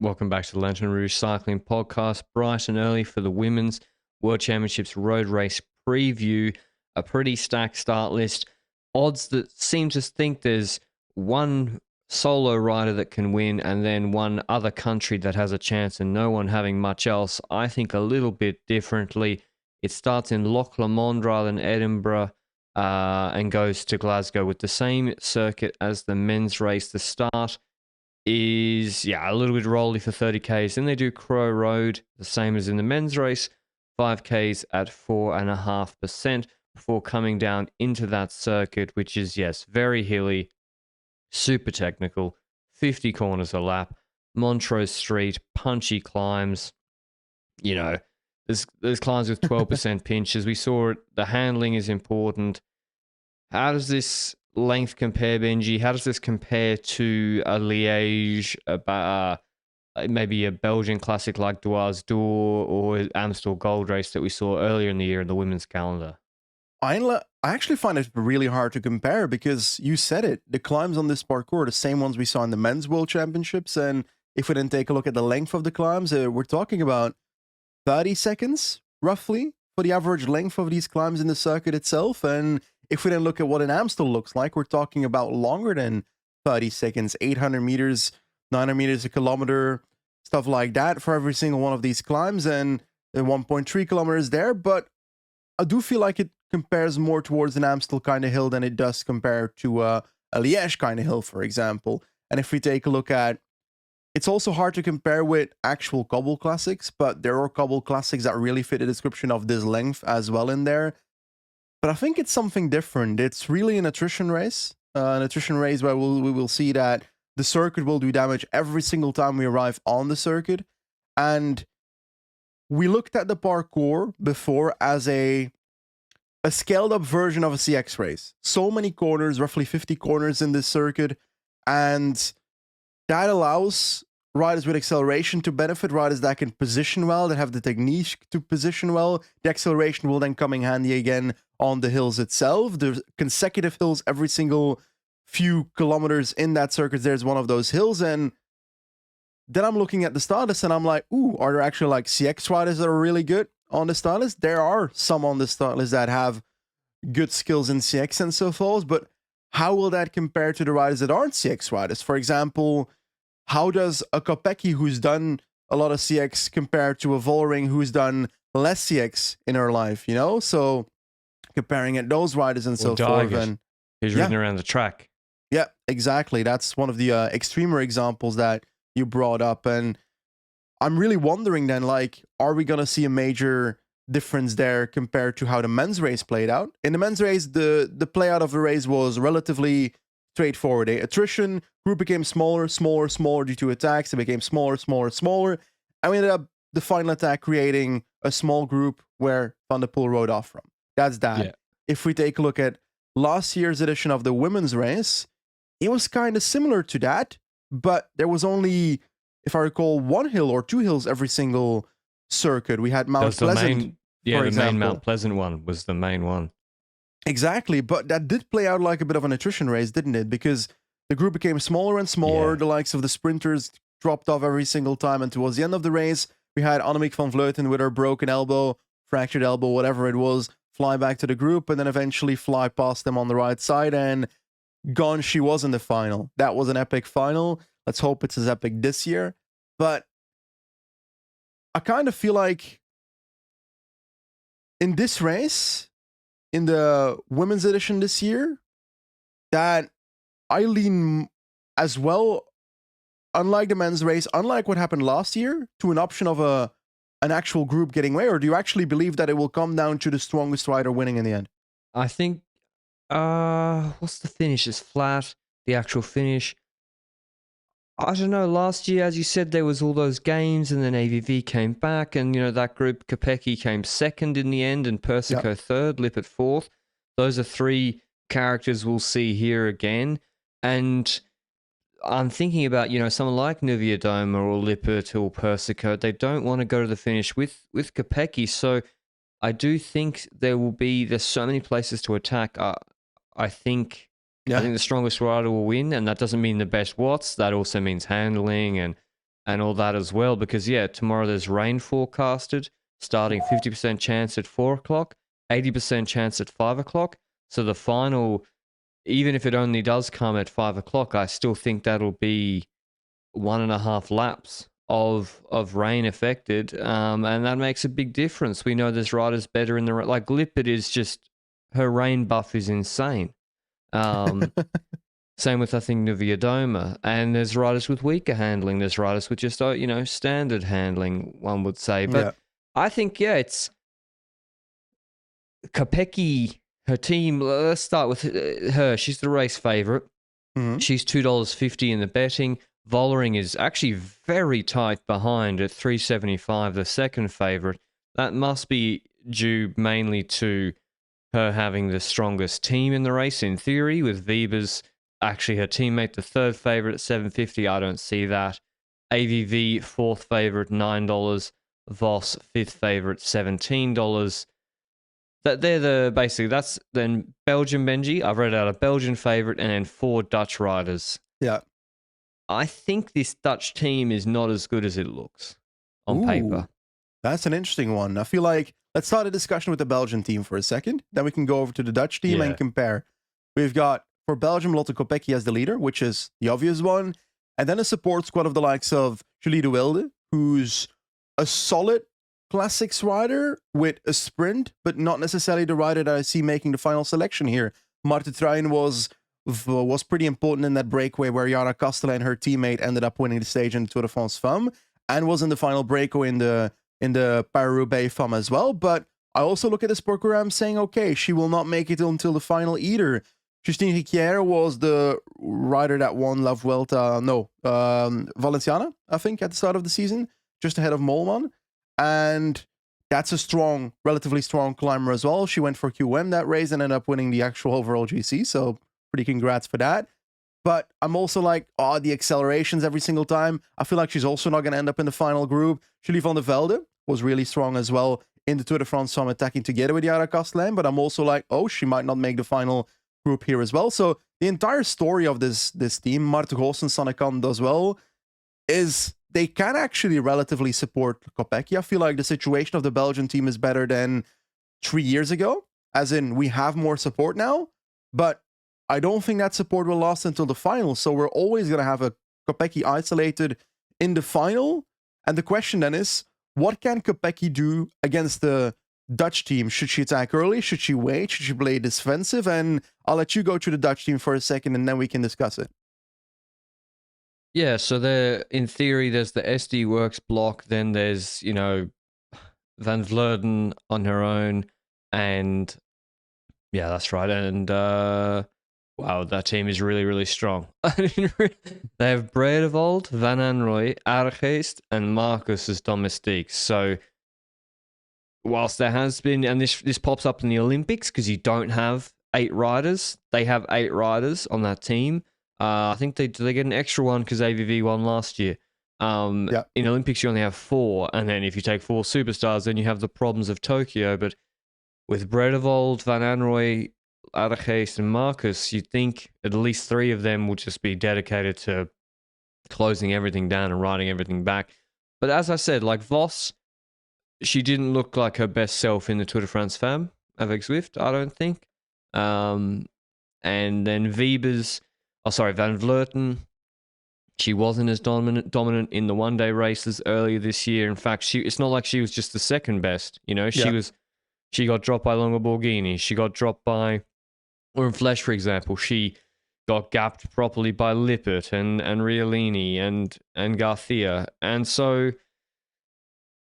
Welcome back to the Lanterne Rouge Cycling Podcast. Bright and early for the Women's World Championships road race preview. A pretty stacked start list. Odds that seem to think there's one solo rider that can win and then one other country that has a chance and no one having much else. I think a little bit differently. It starts in Loch Lomond rather than Edinburgh and goes to Glasgow with the same circuit as the men's race. The start is a little bit rolly for 30Ks. Then they do Crow Road, the same as in the men's race, 5Ks at 4.5% before coming down into that circuit, which is, yes, very hilly, super technical, 50 corners a lap, Montrose Street, punchy climbs. You know, there's climbs with 12% pinches. We saw it. The handling is important. How does this length compare, Benji? How does this compare to a Liège, maybe a Belgian classic like Dwars d'Or or Amstel Gold Race that we saw earlier in the year in the women's calendar? I actually find it really hard to compare because you said it. The climbs on this parcours are the same ones we saw in the men's world championships. And if we then take a look at the length of the climbs, we're talking about 30 seconds, roughly, for the average length of these climbs in the circuit itself. And if we then look at what an Amstel looks like, we're talking about longer than 30 seconds, 800 meters, 900 meters a kilometer, stuff like that for every single one of these climbs, and 1.3 kilometers there. But I do feel like it compares more towards an Amstel kind of hill than it does compare to a Liège kind of hill, for example. And if we take a look at, it's also hard to compare with actual cobble classics, but there are cobble classics that really fit the description of this length as well in there. But I think it's something different. It's really an attrition race where we will see that the circuit will do damage every single time we arrive on the circuit. And we looked at the parcours before as a scaled up version of a CX race. So many corners, roughly 50 corners in this circuit. And that allows riders with acceleration to benefit, riders that can position well, that have the technique to position well. The acceleration will then come in handy again on the hills itself. There's consecutive hills every single few kilometers in that circuit. There's one of those hills. And then I'm looking at the start list and I'm like, ooh, are there actually like CX riders that are really good on the start list? There are some on the start list that have good skills in CX and so forth, but how will that compare to the riders that aren't CX riders? For example, how does a Kopecky who's done a lot of CX compare to a Vollering who's done less CX in her life, you know? So comparing at those riders and so forth. And he's ridden around the track. Yeah, exactly. That's one of the extremer examples that you brought up. And I'm really wondering then, like, are we going to see a major difference there compared to how the men's race played out? In the men's race, the play out of the race was relatively straightforward. Attrition, group became smaller due to attacks. It became smaller. And we ended up the final attack creating a small group where Van der Poel rode off from. That's that. Yeah. If we take a look at last year's edition of the women's race, it was kind of similar to that, but there was only, if I recall, one hill or two hills every single circuit. We had Mount Pleasant. The main Mount Pleasant one was the main one. Exactly, but that did play out like a bit of an attrition race, didn't it? Because the group became smaller and smaller. Yeah. The likes of the sprinters dropped off every single time, and towards the end of the race, we had Annemiek van Vleuten with her broken elbow, fractured elbow, whatever it was, fly back to the group, and then eventually fly past them on the right side, and gone she was in the final. That was an epic final. Let's hope it's as epic this year. But I kind of feel like in this race, in the women's edition this year, that I lean as well, unlike the men's race, unlike what happened last year, to an option of an actual group getting away? Or do you actually believe that it will come down to the strongest rider winning in the end? I think, what's the finish? It's flat, the actual finish. I don't know, last year, as you said, there was all those games and then AVV came back and, you know, that group, Kopecky came second in the end and Persico third, Lippert fourth. Those are three characters we'll see here again. And I'm thinking about, you know, someone like Nivea Doma or Lippert or Persico. They don't want to go to the finish with Kopecky. So I do think there's so many places to attack. I think the strongest rider will win, and that doesn't mean the best watts. That also means handling and and all that as well. Because tomorrow there's rain forecasted, starting 50% chance at 4 o'clock, 80% chance at 5 o'clock. So the final, even if it only does come at 5 o'clock, I still think that'll be 1.5 laps of rain affected, and that makes a big difference. We know there's riders better in the like Lippert is just, her rain buff is insane. Same with, I think, Nuviadoma, and there's riders with weaker handling. There's riders with just standard handling, one would say. But I think it's Kopecky, her team. Let's start with her. She's the race favorite. Mm-hmm. She's $2.50 in the betting. Vollering is actually very tight behind at $3.75, the second favorite. That must be due mainly to her having the strongest team in the race, in theory, with Weber's actually her teammate, the third favorite at $7.50. I don't see that. AVV, fourth favorite, $9. Vos, fifth favorite, $17. That's then Belgian Benji. I've read out a Belgian favorite and then 4 Dutch riders. Yeah. I think this Dutch team is not as good as it looks on paper. That's an interesting one. I feel like let's start a discussion with the Belgian team for a second. Then we can go over to the Dutch team and compare. We've got, for Belgium, Lotte Kopecky as the leader, which is the obvious one. And then a support squad of the likes of Julie de Wilde, who's a solid classics rider with a sprint, but not necessarily the rider that I see making the final selection here. Marta Truijn was pretty important in that breakaway where Jara Kastelen and her teammate ended up winning the stage in the Tour de France Femme, and was in the final breakaway in the Paris-Roubaix Femme as well. But I also look at this program saying, okay, she will not make it until the final either. Justine Riquière was the rider that won La Vuelta, Valenciana, I think, at the start of the season, just ahead of Mollman. And that's a relatively strong climber as well. She went for QM that race and ended up winning the actual overall GC, so pretty congrats for that. But I'm also like, the accelerations every single time. I feel like she's also not going to end up in the final group. Julie van der Velde was really strong as well in the Tour de France, so I'm attacking together with Jara Kastelen. But I'm also like, she might not make the final group here as well. So the entire story of this team, Marta Goossen, Sanne Kant as well, is they can actually relatively support Kopecky. I feel like the situation of the Belgian team is better than 3 years ago, as in we have more support now, but I don't think that support will last until the final. So we're always going to have a Kopecky isolated in the final. And the question then is, what can Kopecky do against the Dutch team? Should she attack early? Should she wait? Should she play defensive? And I'll let you go through the Dutch team for a second and then we can discuss it. Yeah, so in theory, there's the SD Works block, then there's, Van Vleuten on her own, and yeah, that's right. And wow, that team is really, really strong. They have Bredevold, Van Anrooy, Aargeest, and Marcus as domestiques. So whilst there has been, and this pops up in the Olympics because you don't have 8 riders, they have 8 riders on that team. I think they get an extra one because AVV won last year. In Olympics, you only have 4, and then if you take 4 superstars, then you have the problems of Tokyo. But with Bredevold, Van Anrooy, Aargeest, and Marcus, you'd think at least 3 of them would just be dedicated to closing everything down and riding everything back. But as I said, like Vos, she didn't look like her best self in the Tour de France Femme avec Zwift, I don't think. And then Van Vleuten, she wasn't as dominant in the one-day races earlier this year. In fact, it's not like she was just the second best. She got dropped by Longo Borghini. She got dropped by Orm Flesch, for example. She got gapped properly by Lippert and Riolini and Garcia. And so,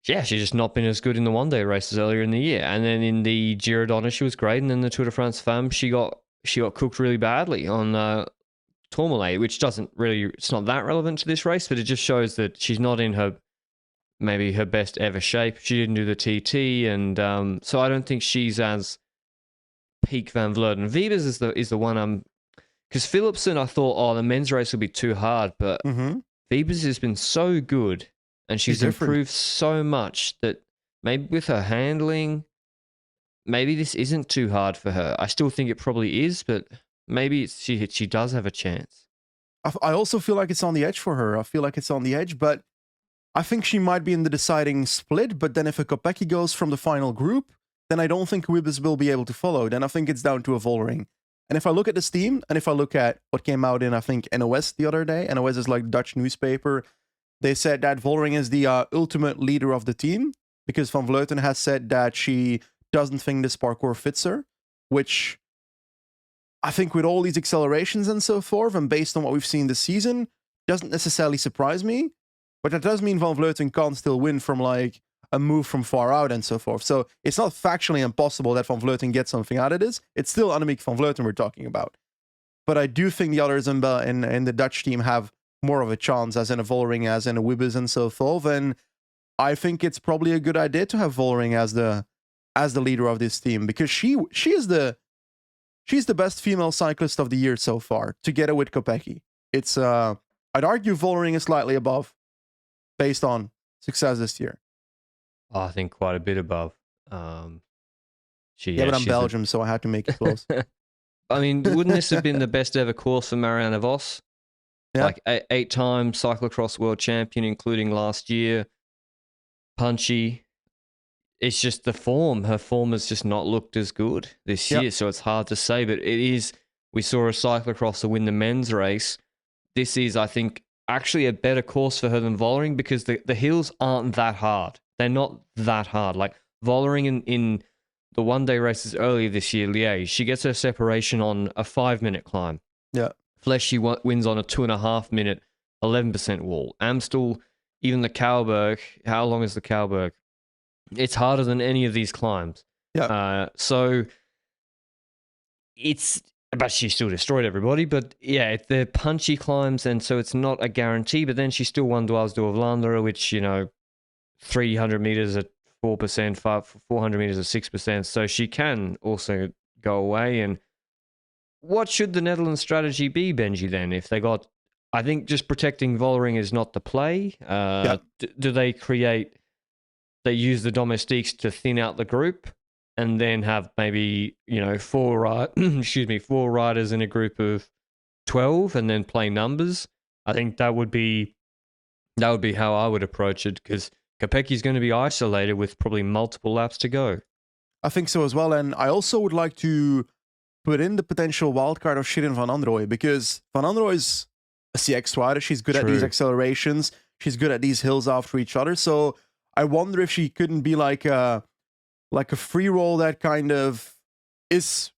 yeah, she's just not been as good in the one-day races earlier in the year. And then in the Giro d'Honneur, she was great. And then the Tour de France Femme, she got cooked really badly on Tourmalet, which it's not that relevant to this race, but it just shows that she's not in maybe her best ever shape. She didn't do the TT, and so I don't think she's as peak Van Vleuten. Wiebes is the one because Philipsen, I thought, the men's race will be too hard, but Wiebes has been so good, and she's improved so much that maybe with her handling, maybe this isn't too hard for her. I still think it probably is, but maybe she does have a chance. I also feel like it's on the edge for her. I feel like it's on the edge, but I think she might be in the deciding split, but then if a Kopecky goes from the final group, then I don't think Wiebes will be able to follow. Then I think it's down to a Vollering. And if I look at this team, and if I look at what came out in, I think, NOS the other day, NOS is like Dutch newspaper, they said that Vollering is the ultimate leader of the team, because Van Vleuten has said that she doesn't think this parcours fits her, which I think with all these accelerations and so forth, and based on what we've seen this season, doesn't necessarily surprise me. But that does mean Van Vleuten can still win from like a move from far out and so forth. So it's not factually impossible that Van Vleuten gets something out of this. It's still Annemiek van Vleuten we're talking about. But I do think the others in the Dutch team have more of a chance, as in a Vollering, as in a Wiebes and so forth. And I think it's probably a good idea to have Vollering as the leader of this team, because she's the best female cyclist of the year so far, together with Kopecky. It's I'd argue Vollering is slightly above, based on success this year. I think quite a bit above. But I'm Belgium, so I had to make it close. I mean, wouldn't this have been the best ever course for Marianne Vos? Yeah. Like 8-time cyclocross world champion, including last year. Punchy. It's just the form. Her form has just not looked as good this year, so it's hard to say. But it is. We saw a cyclocrosser win the men's race. This is, I think, actually a better course for her than Vollering, because the hills aren't that hard. They're not that hard. Like Vollering in the one-day races earlier this year, Liège, she gets her separation on a 5-minute climb. Yeah. Flesch, she wins on a 2.5-minute, 11% wall. Amstel, even the Kauberg, how long is the Kauberg? It's harder than any of these climbs. Yeah. So it's... But she still destroyed everybody. But yeah, they're punchy climbs, and so it's not a guarantee. But then she still won Dwars door Vlaanderen, which, 300 meters at 4%, 400 meters at 6%. So she can also go away. And what should the Netherlands strategy be, Benji, then? If they got... I think just protecting Vollering is not the play. Do they create... They use the domestiques to thin out the group, and then have maybe, 4 riders in a group of 12, and then play numbers. I think that would be how I would approach it, because Kopecky's going to be isolated with probably multiple laps to go. I think so as well, and I also would like to put in the potential wildcard of Shirin van Androoy, because Van Androoy is a CX rider. She's good at these accelerations. She's good at these hills after each other. So I wonder if she couldn't be like a free roll that kind of is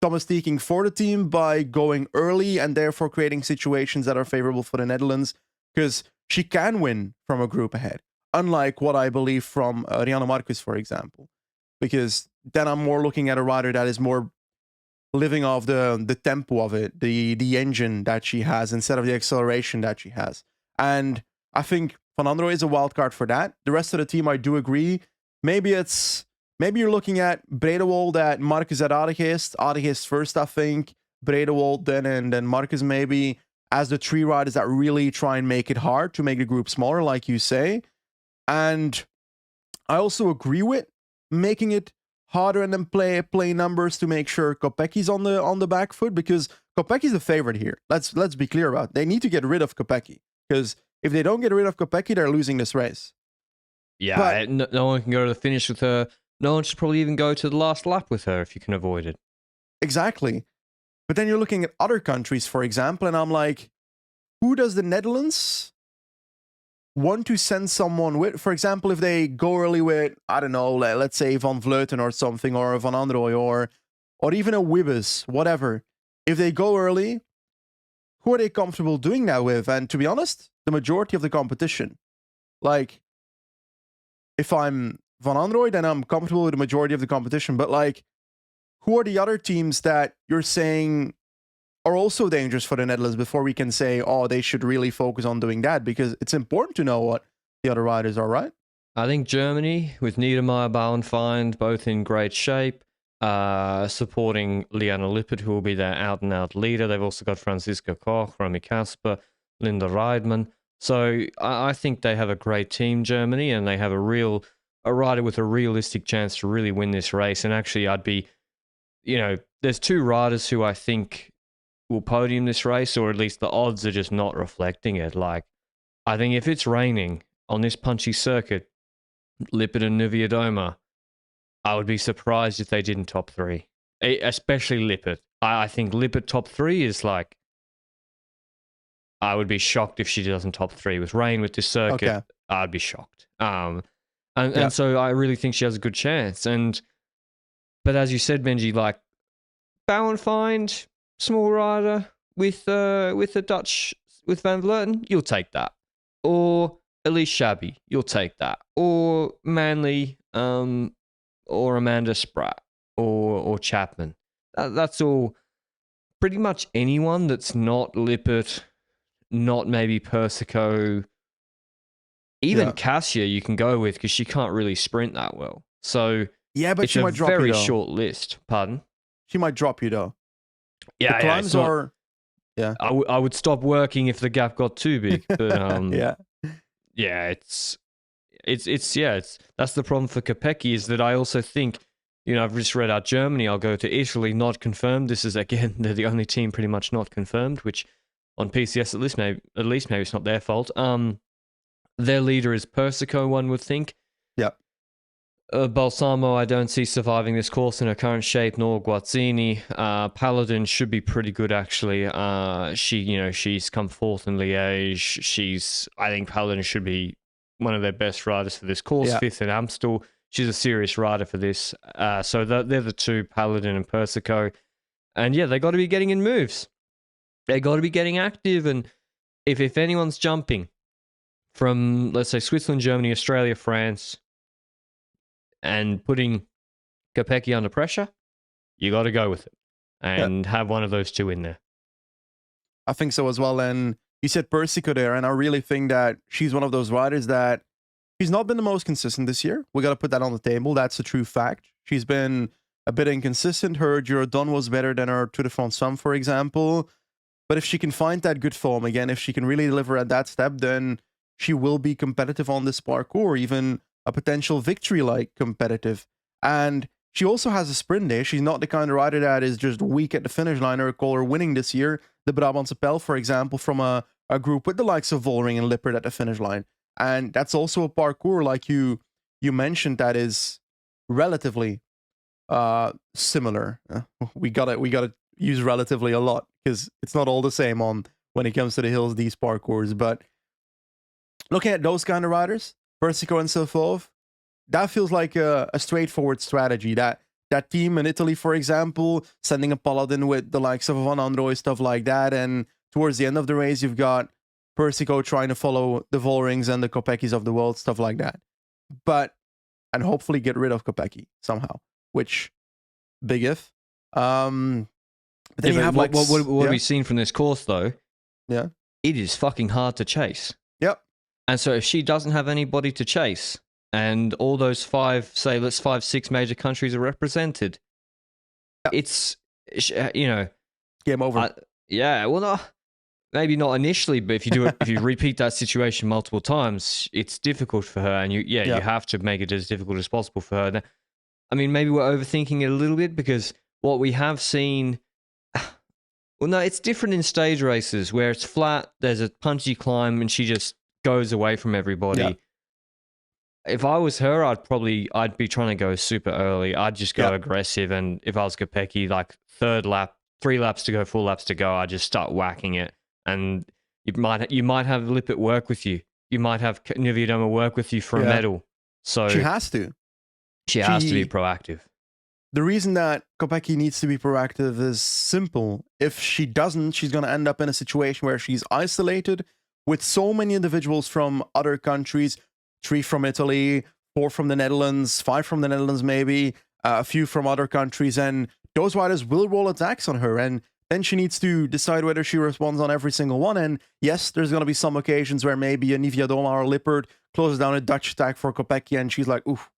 domestiquing for the team by going early and therefore creating situations that are favorable for the Netherlands, because she can win from a group ahead, unlike what I believe from Rianne Marcus, for example, because then I'm more looking at a rider that is more living off the tempo of it, the engine that she has instead of the acceleration that she has. And I think Van Androoy is a wild card for that. The rest of the team, I do agree. Maybe you're looking at Bredewold at Marcus at Aardigist first, I think. Bredewold then, and then Marcus maybe as the 3 riders that really try and make it hard to make the group smaller, like you say. And I also agree with making it harder and then play numbers to make sure Kopecky's on the back foot, because Kopecky's the favorite here. Let's be clear about it. They need to get rid of Kopecky, because if they don't get rid of Kopecky, they're losing this race. Yeah, but no one can go to the finish with her. No one should probably even go to the last lap with her if you can avoid it. Exactly. But then you're looking at other countries, for example, and I'm like, who does the Netherlands want to send someone with? For example, if they go early with, I don't know, let's say Van Vleuten or something, or Van Androoy, or even a Wiebes, whatever. If they go early, who are they comfortable doing that with? And to be honest, the majority of the competition. Like, if I'm Van Androoy, then I'm comfortable with the majority of the competition. But like, who are the other teams that you're saying are also dangerous for the Netherlands before we can say, oh, they should really focus on doing that? Because it's important to know what the other riders are, right? I think Germany, with Niedermeyer, Bauernfeind, both in great shape, supporting Liana Lippert, who will be their out-and-out leader. They've also got Franziska Koch, Romy Kasper, Linda Reidman. So I think they have a great team, Germany, and they have a rider with a realistic chance to really win this race. And actually, I'd be, there's 2 riders who I think will podium this race, or at least the odds are just not reflecting it. Like, I think if it's raining on this punchy circuit, Lippert and Niewiadoma, I would be surprised if they didn't top 3, especially Lippert. I think Lippert top 3 is like, I would be shocked if she doesn't top 3. With rain, with this circuit, Okay. I'd be shocked. And so I really think she has a good chance. But as you said, Benji, like Bauernfeind, small rider with the Dutch, with Van Vleuten, you'll take that. Or Elise Shabby, you'll take that. Or Manley, or Amanda Spratt, or Chapman. That's all. Pretty much anyone that's not Lippert, not maybe Persico, even Cassia you can go with because she can't really sprint that well. So Yeah, but it's she a might drop you, very though. short list. Pardon? She might drop you, though. Yeah, The climbs are... Yeah. I would stop working if the gap got too big. But yeah. It's that's the problem for Kopecky, is that I also think, I've just read out Germany. I'll go to Italy, not confirmed. This is, again, they're the only team pretty much not confirmed, which on PCS at least maybe it's not their fault. Their leader is Persico, one would think. Yeah. Balsamo, I don't see surviving this course in her current shape, nor Guazzini. Paladin should be pretty good, actually. She's come fourth in Liège. I think Paladin should be one of their best riders for this course, fifth in Amstel. She's a serious rider for this. So they're the two, Paladin and Persico. And yeah, they got to be getting in moves. They got to be getting active. And if anyone's jumping from, let's say, Switzerland, Germany, Australia, France, and putting Kopecky under pressure, you got to go with it and have one of those two in there. I think so as well. And you said Persico there, and I really think that she's one of those riders that she's not been the most consistent this year. We got to put that on the table. That's a true fact. She's been a bit inconsistent. Her Giro-Don was better than her Tour de France Femme, for example. But if she can find that good form again, if she can really deliver at that step, then she will be competitive on this parcours, even a potential victory-like competitive. And she also has a sprint day. She's not the kind of rider that is just weak at the finish line or call her winning this year. The Brabantse Pijl, for example, from a group with the likes of Vollering and Lippert at the finish line. And that's also a parcours, like you mentioned, that is relatively similar. We gotta use relatively a lot because it's not all the same on when it comes to the hills, these parcours. But looking at those kind of riders, Persico and Silfov, that feels like a straightforward strategy. That team in Italy, for example, sending a Paladin with the likes of Van Androoy, stuff like that, and towards the end of the race, you've got Persico trying to follow the Vollrings and the Kopeckis of the world, stuff like that. And hopefully get rid of Kopecky somehow, which, big if. But then you have what have we seen from this course, though? Yeah. It is fucking hard to chase. Yep. And so if she doesn't have anybody to chase, and all those 6 major countries are represented, it's, game over. Maybe not initially, but if you repeat that situation multiple times, it's difficult for her, and you have to make it as difficult as possible for her. Now, I mean, maybe we're overthinking it a little bit, because what we have seen, well, no, it's different in stage races where it's flat, there's a punchy climb, and she just goes away from everybody. Yeah. If I was her, I'd be trying to go super early. I'd just go aggressive, and if I was Kopecky, like 3 laps to go, 4 laps to go, I'd just start whacking it. And you might have Lippert work with you. You might have Niewiadoma work with you for a medal. So she has to. She has to be proactive. The reason that Kopecky needs to be proactive is simple. If she doesn't, she's going to end up in a situation where she's isolated with so many individuals from other countries, 3 from Italy, 4 from the Netherlands, 5 from the Netherlands maybe, a few from other countries, and those riders will roll attacks on her, and then she needs to decide whether she responds on every single one. And yes, there's going to be some occasions where maybe a Niewiadoma or Lippert closes down a Dutch attack for Kopecky, and she's like, oof,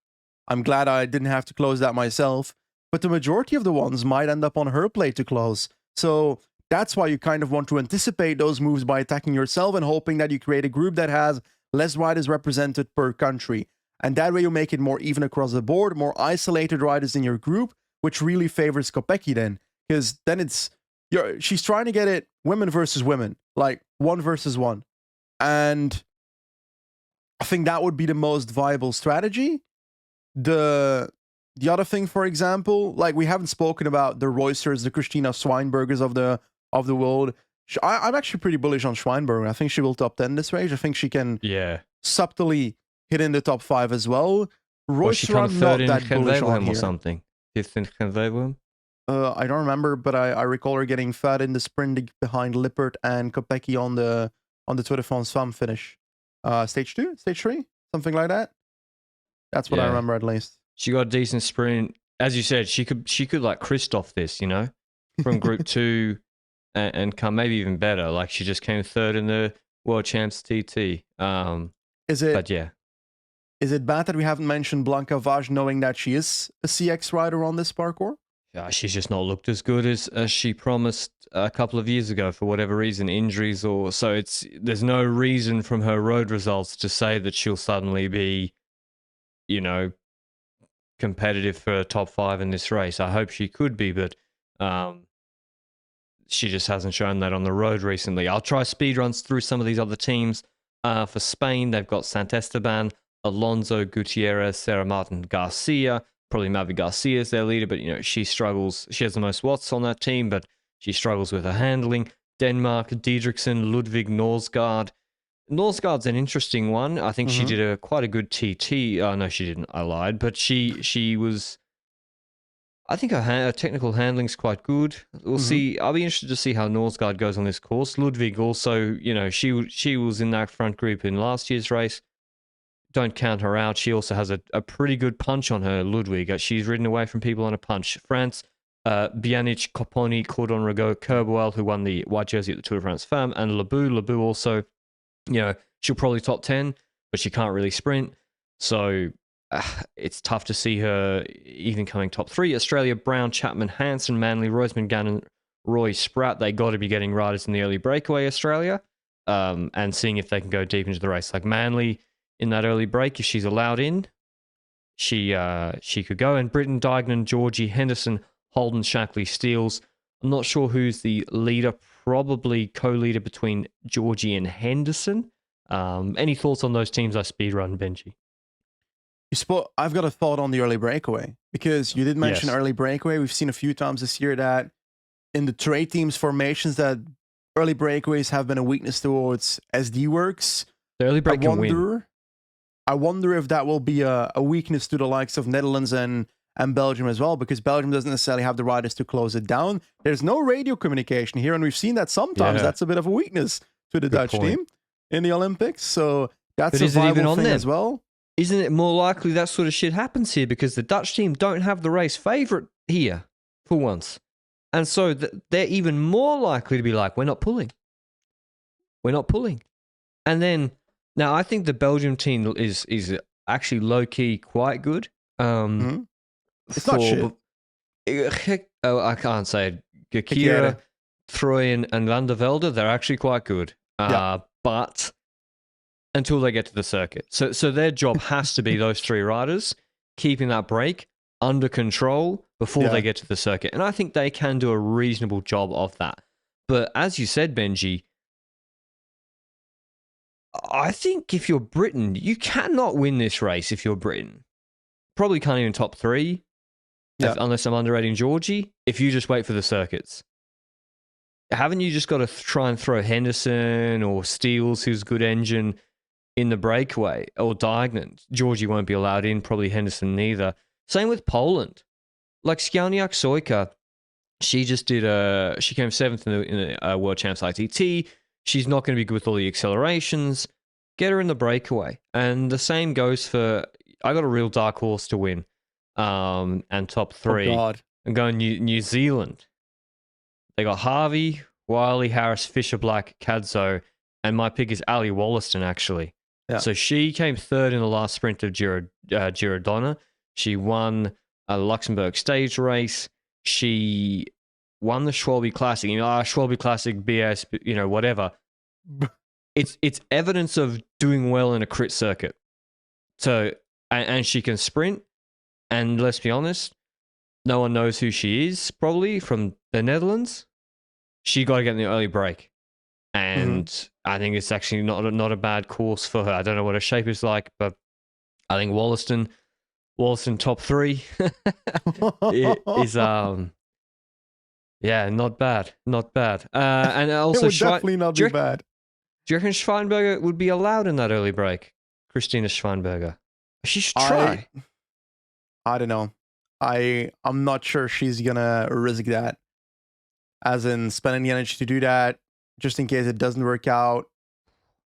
I'm glad I didn't have to close that myself. But the majority of the ones might end up on her plate to close. So that's why you kind of want to anticipate those moves by attacking yourself and hoping that you create a group that has less riders represented per country. And that way you make it more even across the board, more isolated riders in your group, which really favors Kopecky then. Because then she's trying to get it women versus women, like 1 versus 1. And I think that would be the most viable strategy. The other thing, for example, like we haven't spoken about the Roysters, the Christina Schweinbergers of the world. I'm actually pretty bullish on Schweinberger. I think she will top 10 this race. I think she can subtly hit in the top 5 as well. Royster, I'm not that bullish on here. Or something. Fifth in Gent-Wevelgem? I don't remember, but I recall her getting third in the sprint behind Lippert and Kopecky on the Tour de France Femme finish. Stage 2? Stage 3? Something like that? That's what I remember at least. She got a decent sprint. As you said, she could like Christoph this, you know, from Group 2 and come maybe even better. Like she just came third in the World Champs TT. Is it bad that we haven't mentioned Blanca Vaj, knowing that she is a CX rider on this parcours? Yeah, she's just not looked as good as she promised a couple of years ago for whatever reason, injuries or so. There's no reason from her road results to say that she'll suddenly be, you know, competitive for a top 5 in this race. I hope she could be, but she just hasn't shown that on the road recently. I'll try speed runs through some of these other teams. For Spain, they've got Sant Esteban, Alonso, Gutierrez, Sarah Martin, Garcia. Probably Mavi Garcia is their leader, but you know she struggles. She has the most watts on that team, but she struggles with her handling. Denmark, Diedrichsen, Ludwig Norsgaard. Norsgaard's an interesting one. I think she did quite a good TT. Oh, no, she didn't. I lied. But she was... I think her technical handling's quite good. We'll see. I'll be interested to see how Norsgaard goes on this course. Ludwig also, you know, she was in that front group in last year's race. Don't count her out. She also has a pretty good punch on her, Ludwig. She's ridden away from people on a punch. France, Bianic, Copponi, Cordon Rigaud, Kerboel, who won the white jersey at the Tour de France Femme, and Lebu. Lebu also, you know, she'll probably top 10, but she can't really sprint. So it's tough to see her even coming top 3. Australia, Brown, Chapman, Hansen, Manley, Roseman, Gannon, Roy, Spratt. They got to be getting riders in the early breakaway, Australia, and seeing if they can go deep into the race. Like Manley in that early break, if she's allowed in, she could go. And Britain, Dignan, Georgie, Henderson, Holden, Shackley, Steels. I'm not sure who's the leader, probably co-leader between Georgie and Henderson. Any thoughts on those teams I speedrun, Benji? I've got a thought on the early breakaway, because you did mention early breakaway. We've seen a few times this year that in the trade teams formations that early breakaways have been a weakness towards SD works. The early break can win. I wonder if that will be a weakness to the likes of Netherlands and Belgium as well, because Belgium doesn't necessarily have the riders to close it down. There's no radio communication here, and we've seen that sometimes that's a bit of a weakness to the Dutch team in the Olympics. So that's a viable thing as well. Isn't it more likely that sort of shit happens here, because the Dutch team don't have the race favourite here for once? And so they're even more likely to be like, we're not pulling. We're not pulling. And then, now I think the Belgium team is actually low-key quite good. It's not shit. Oh, I can't say it. Gekira, Troy, and Van der Velde, they're actually quite good. But until they get to the circuit. So their job has to be those 3 riders, keeping that break under control before they get to the circuit. And I think they can do a reasonable job of that. But as you said, Benji, I think if you're Britain, you cannot win this race if you're Britain. Probably can't even top 3, unless I'm underrating Georgie, if you just wait for the circuits. Haven't you just got to try and throw Henderson or Steels, who's good engine, in the breakaway, or Dignan? Georgie won't be allowed in, probably Henderson neither. Same with Poland. Like Skielniak Soika, she just did she came 7th in the World Champs ITT. She's not going to be good with all the accelerations. Get her in the breakaway. And the same goes for, I got a real dark horse to win, and top 3. Oh God. I'm going New Zealand. They got Harvey, Wiley, Harris, Fisher, Black, Cadzo, and my pick is Ali Wollaston, actually. Yeah. So she came 3rd in the last sprint of Girodonna. She won a Luxembourg stage race. She won the Schwalbe Classic. You know, Schwalbe Classic, BS, you know, whatever. It's evidence of doing well in a crit circuit. So, and she can sprint. And let's be honest, no one knows who she is, probably, from the Netherlands. She got to get in the early break. And I think it's actually not a bad course for her. I don't know what her shape is like, but I think Wollaston top 3 is yeah, not bad. And also It would definitely not be bad. Do you reckon Schweinberger would be allowed in that early break? Christina Schweinberger. She should try. I don't know. I'm not sure she's gonna risk that. As in spending the energy to do that, just in case it doesn't work out,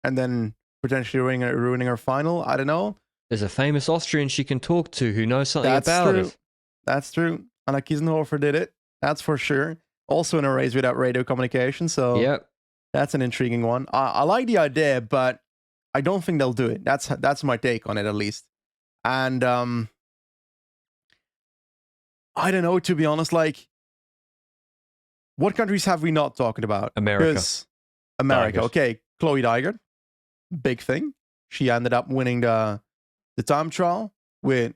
and then potentially ruining her final. I don't know. There's a famous Austrian she can talk to who knows something about it. That's true. Anna Kiesenhofer did it. That's for sure. Also in a race without radio communication. So yep. That's an intriguing one. I like the idea, but I don't think they'll do it. That's my take on it, at least. And I don't know, to be honest. Like, what countries have we not talked about? America. America. Okay, Chloe Dygert, big thing. She ended up winning the time trial with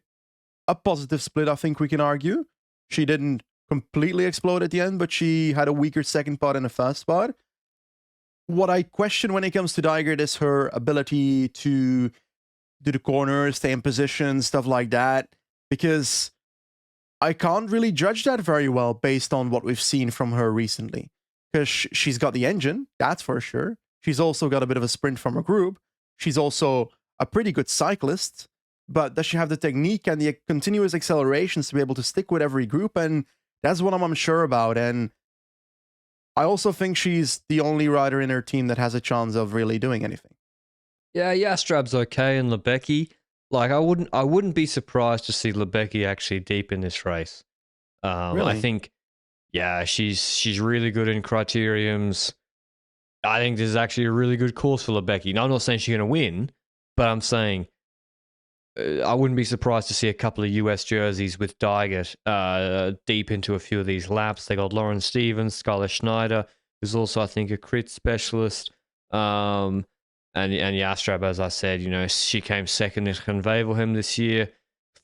a positive split, I think we can argue. She didn't completely explode at the end, but she had a weaker second spot and a first spot. What I question when it comes to Dygert is her ability to do the corners, stay in position, stuff like that, because I can't really judge that very well based on what we've seen from her recently. Because she's got the engine, that's for sure. She's also got a bit of a sprint from her group. She's also a pretty good cyclist, but does she have the technique and the continuous accelerations to be able to stick with every group? And that's what I'm unsure about. And I also think she's the only rider in her team that has a chance of really doing anything. Yeah, Yastrab's okay, and Lebecki. Like, I wouldn't be surprised to see Lebecki actually deep in this race. Really? I think, yeah, she's really good in criteriums. I think this is actually a really good course for Lebecki. Now, I'm not saying she's going to win, but I'm saying I wouldn't be surprised to see a couple of US jerseys with Dygert deep into a few of these laps. They got Lauren Stevens, Skylar Schneider, who's also, I think, a crit specialist. And Yastrab, as I said, she came second in Genwevelhem this year,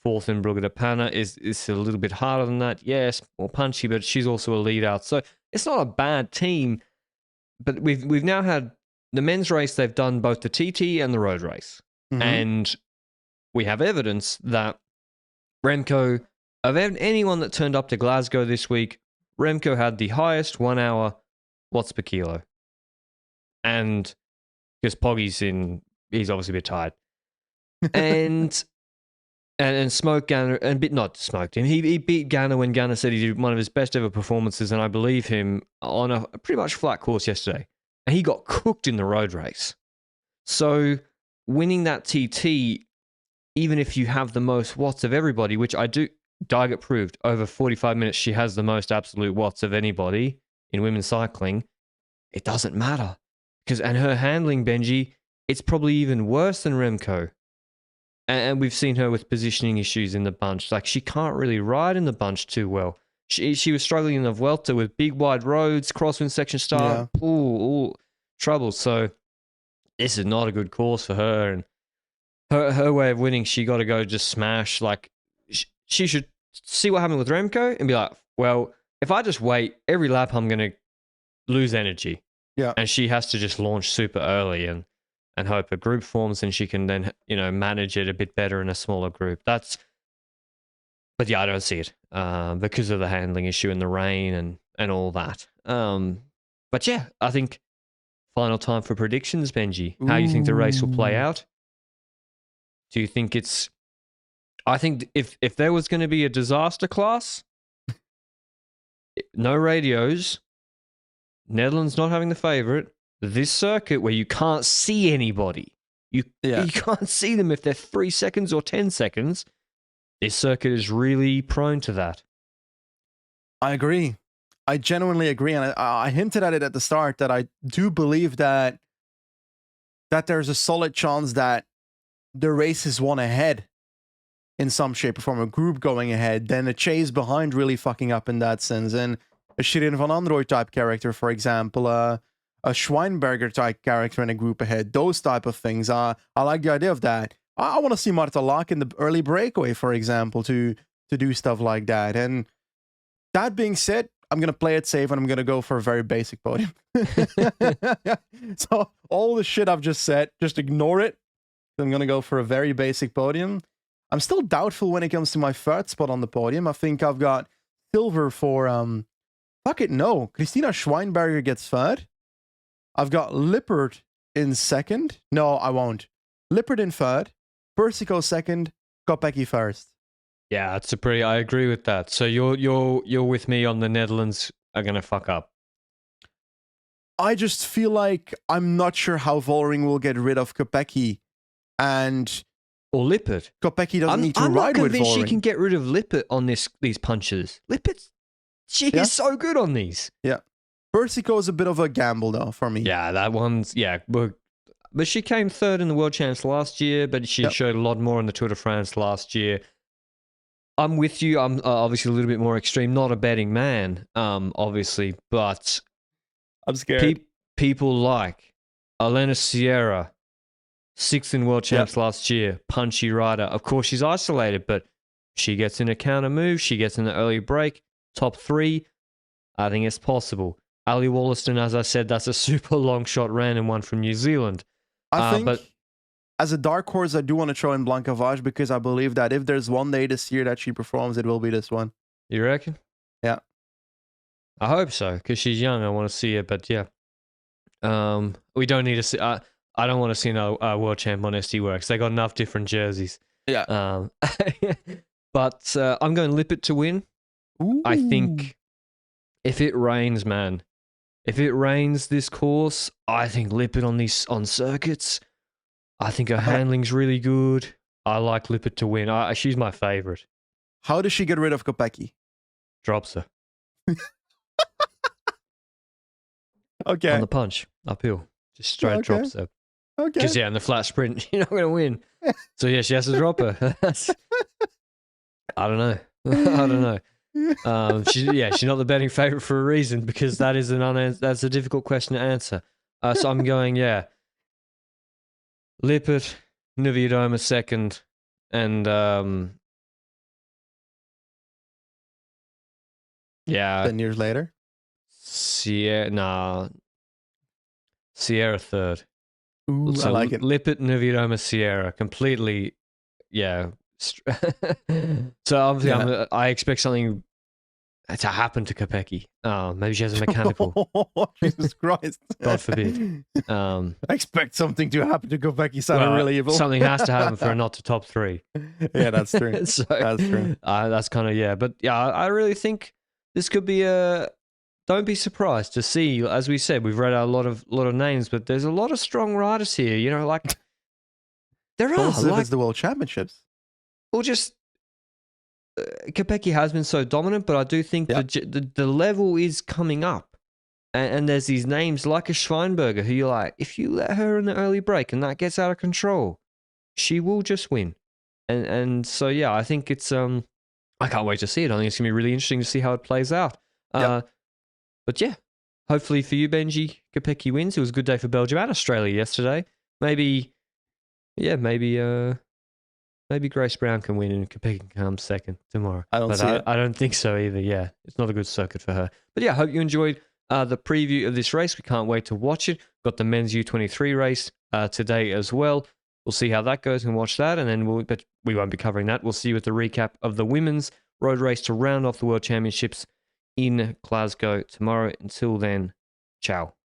fourth in Brugge de Panne. Is a little bit harder than that. Yes, more punchy, but she's also a lead out. So it's not a bad team. But we've now had the men's race. They've done both the TT and the road race, and we have evidence that Remco, of anyone that turned up to Glasgow this week, Remco had the highest 1 hour watts per kilo. And because Poggy's he's obviously a bit tired. And smoked Ganna, and not smoked him. He beat Ganna when Ganna said he did one of his best ever performances, and I believe him, on a pretty much flat course yesterday. And he got cooked in the road race. So winning that TT, even if you have the most watts of everybody, which I do, Dygert proved over 45 minutes she has the most absolute watts of anybody in women's cycling, it doesn't matter. And her handling, Benji, it's probably even worse than Remco. And we've seen her with positioning issues in the bunch. Like, she can't really ride in the bunch too well. She was struggling in the Vuelta with big wide roads, crosswind section start, trouble. So this is not a good course for her. And her way of winning, she got to go just smash. Like, she should see what happened with Remco and be like, well, if I just wait every lap, I'm going to lose energy. Yeah. And she has to just launch super early and hope a group forms, and she can then, manage it a bit better in a smaller group. But yeah, I don't see it because of the handling issue and the rain and all that. But yeah, I think final time for predictions, Benji. How you think the race will play out? Do you think I think if there was going to be a disaster class, no radios, Netherlands not having the favorite, this circuit where you can't see anybody, you can't see them if they're 3 seconds or 10 seconds, this circuit is really prone to that. I agree. I genuinely agree. And I hinted at it at the start that I do believe that there's a solid chance that the race is won ahead in some shape or form, a group going ahead, then a chase behind really fucking up in that sense. And a Shirin van Androoy type character, for example, a Schweinberger type character in a group ahead, those type of things. I like the idea of that. I want to see Marta Laak in the early breakaway, for example, to do stuff like that. And that being said, I'm gonna play it safe and I'm gonna go for a very basic podium. So all the shit I've just said, just ignore it. I'm gonna go for a very basic podium. I'm still doubtful when it comes to my third spot on the podium. I think I've got silver for fuck it, no. Christina Schweinberger gets third. I've got Lippert in second. No, I won't. Lippert in third. Persico second. Kopecky first. Yeah, it's a pretty. I agree with that. So you're with me on the Netherlands are gonna fuck up. I just feel like I'm not sure how Vollering will get rid of Kopecky, and or Lippert. Kopecky doesn't need to ride with Vollering. I'm not convinced she can get rid of Lippert on these punches. Lippert, she is so good on these. Yeah, Persico is a bit of a gamble though for me. Yeah, that one's but she came third in the World Champs last year, but she showed a lot more in the Tour de France last year. I'm with you. I'm obviously a little bit more extreme. Not a betting man, obviously, but I'm scared. People like Elena Sierra, 6th in World Champs last year, punchy rider. Of course, she's isolated, but she gets in a counter move. She gets in the early break. Top 3, I think it's possible. Ali Wollaston, as I said, that's a super long shot random one from New Zealand. I think as a dark horse, I do want to throw in Blanca Vage because I believe that if there's one day this year that she performs, it will be this one. You reckon? Yeah. I hope so because she's young. I want to see her, but yeah. We don't need to see. I don't want to see no world champ on SD Works. They got enough different jerseys. Yeah. But I'm going Lippert to win. Ooh. I think if it rains, man, if it rains this course, I think Lippert on circuits. I think her handling's really good. I like Lippert to win. She's my favorite. How does she get rid of Kopecky? Drops her. Okay. On the punch, uphill. Just straight drops her. Okay. Because, in the flat sprint, you're not going to win. So, she has to drop her. I don't know. I don't know. She's not the betting favorite for a reason because that is that's a difficult question to answer. So, I'm going, Lippert, Niewiadoma second, and 10 years later? Sierra third. Ooh, So I like it. Lippert, Niewiadoma, Sierra, completely, So obviously, I expect something to happen to Kopecky. Maybe she has a mechanical. Jesus Christ! God forbid. I expect something to happen to Kopecky. Sounded really evil. Something has to happen for her not to top 3. Yeah, that's true. That's true. That's kind of but I really think this could be a. Don't be surprised to see, as we said, we've read out a lot of names, but there's a lot of strong riders here. You know, like there are. If it's the World Championships. Or just Kopecky has been so dominant, but I do think the level is coming up, and there's these names like a Schweinberger who you're like, if you let her in the early break and that gets out of control, she will just win. And so I think it's I can't wait to see it. I think it's gonna be really interesting to see how it plays out. But hopefully for you, Benji, Kopecky wins. It was a good day for Belgium and Australia yesterday. Maybe Grace Brown can win and Kopecky can come second tomorrow. I don't think so either. Yeah, it's not a good circuit for her. But I hope you enjoyed the preview of this race. We can't wait to watch it. Got the men's U23 race today as well. We'll see how that goes and watch that. And then but we won't be covering that. We'll see you with the recap of the women's road race to round off the World Championships in Glasgow tomorrow. Until then, ciao.